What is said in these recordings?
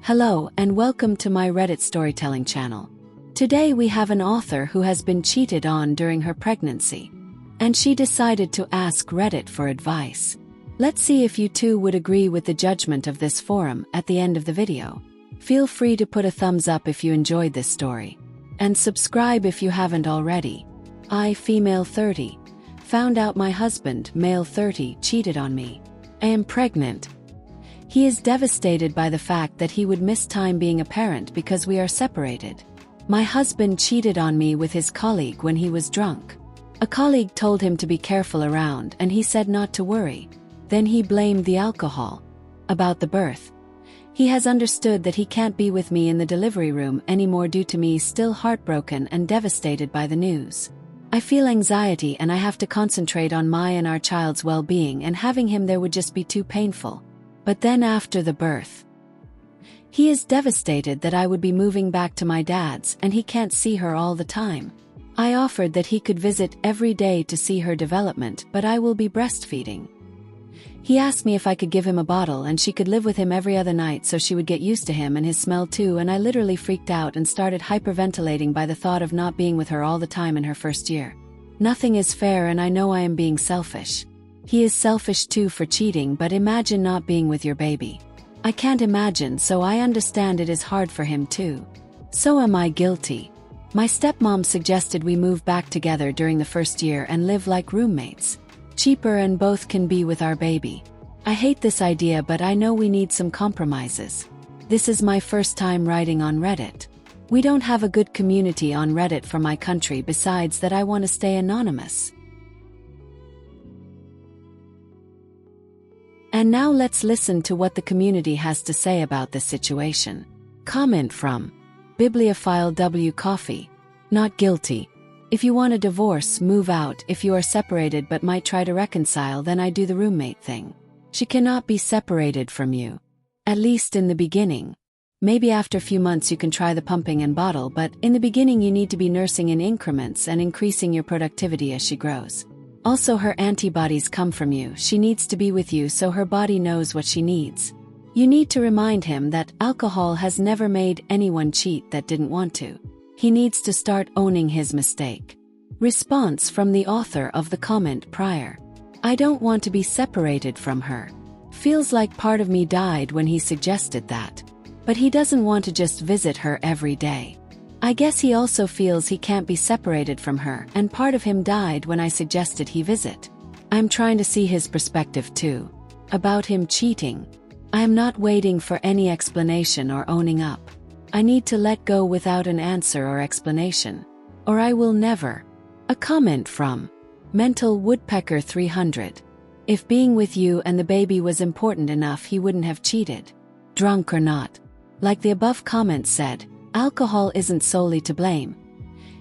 Hello and welcome to my Reddit storytelling channel. Today we have an author who has been cheated on during her pregnancy, and she decided to ask Reddit for advice. Let's see if you too would agree with the judgment of this forum at the end of the video. Feel free to put a thumbs up if you enjoyed this story, and subscribe if you haven't already. I, female 30, found out my husband, male 30, cheated on me. I am pregnant. He is devastated by the fact that he would miss time being a parent because we are separated. My husband cheated on me with his colleague when he was drunk. A colleague told him to be careful around and he said not to worry. Then he blamed the alcohol. About the birth, he has understood that he can't be with me in the delivery room anymore due to me still heartbroken and devastated by the news. I feel anxiety and I have to concentrate on my and our child's well-being, and having him there would just be too painful. But then after the birth, he is devastated that I would be moving back to my dad's and he can't see her all the time. I offered that he could visit every day to see her development, but I will be breastfeeding. He asked me if I could give him a bottle and she could live with him every other night so she would get used to him and his smell too, and I literally freaked out and started hyperventilating by the thought of not being with her all the time in her first year. Nothing is fair and I know I am being selfish. He is selfish too for cheating, but imagine not being with your baby. I can't imagine, so I understand it is hard for him too. So am I guilty? My stepmom suggested we move back together during the first year and live like roommates. Cheaper and both can be with our baby. I hate this idea, but I know we need some compromises. This is my first time writing on Reddit. We don't have a good community on Reddit for my country, besides that I want to stay anonymous. And now let's listen to what the community has to say about this situation. Comment from Bibliophile W. Coffee. Not guilty. If you want a divorce, move out. If you are separated but might try to reconcile, then I do the roommate thing. She cannot be separated from you. At least in the beginning. Maybe after a few months you can try the pumping and bottle, but in the beginning you need to be nursing in increments and increasing your productivity as she grows. Also, her antibodies come from you. She needs to be with you so her body knows what she needs. You need to remind him that alcohol has never made anyone cheat that didn't want to. He needs to start owning his mistake. Response from the author of the comment prior. I don't want to be separated from her. Feels like part of me died when he suggested that. But he doesn't want to just visit her every day. I guess he also feels he can't be separated from her, and part of him died when I suggested he visit. I'm trying to see his perspective too. About him cheating. I am not waiting for any explanation or owning up. I need to let go without an answer or explanation. Or I will never. A comment from Mental Woodpecker 300. If being with you and the baby was important enough, he wouldn't have cheated. Drunk or not. Like the above comment said, alcohol isn't solely to blame.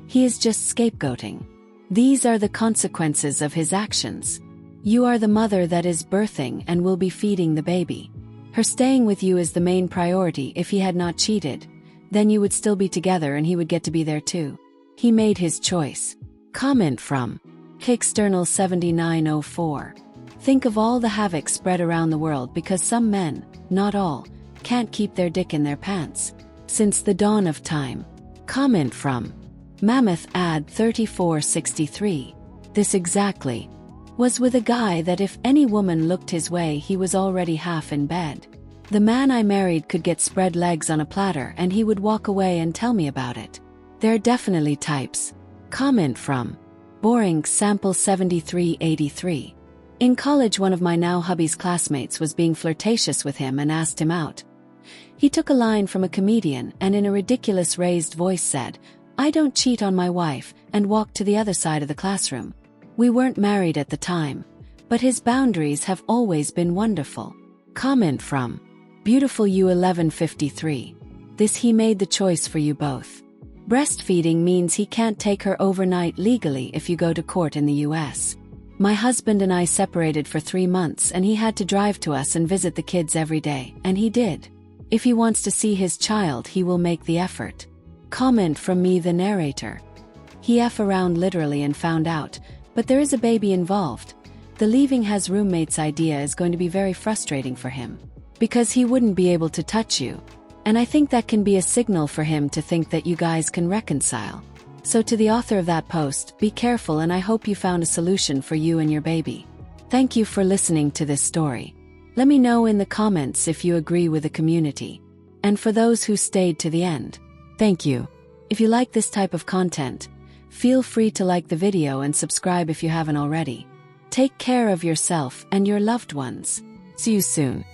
He is just scapegoating. These are the consequences of his actions. You are the mother that is birthing and will be feeding the baby. Her staying with you is the main priority. If he had not cheated, then you would still be together and he would get to be there too. He made his choice. Comment from Kicksternal 7904. Think of all the havoc spread around the world because some men, not all, can't keep their dick in their pants. Since the dawn of time. Comment from Mammoth Ad 3463. This exactly was with a guy that if any woman looked his way, he was already half in bed. The man I married could get spread legs on a platter and he would walk away and tell me about it. There are definitely types. Comment from Boring Sample 7383. In college, one of my now hubby's classmates was being flirtatious with him and asked him out. He took a line from a comedian and in a ridiculous raised voice said, "I don't cheat on my wife," and walked to the other side of the classroom. We weren't married at the time, but his boundaries have always been wonderful. Comment from Beautiful You 1153. This he made the choice for you both. Breastfeeding means he can't take her overnight legally if you go to court in the US. My husband and I separated for 3 months and he had to drive to us and visit the kids every day, and he did. If he wants to see his child, he will make the effort. Comment from me, the narrator. He F around literally and found out, but there is a baby involved. The leaving has roommates idea is going to be very frustrating for him. Because he wouldn't be able to touch you. And I think that can be a signal for him to think that you guys can reconcile. So to the author of that post, be careful, and I hope you found a solution for you and your baby. Thank you for listening to this story. Let me know in the comments if you agree with the community. And for those who stayed to the end, thank you. If you like this type of content, feel free to like the video and subscribe if you haven't already. Take care of yourself and your loved ones. See you soon.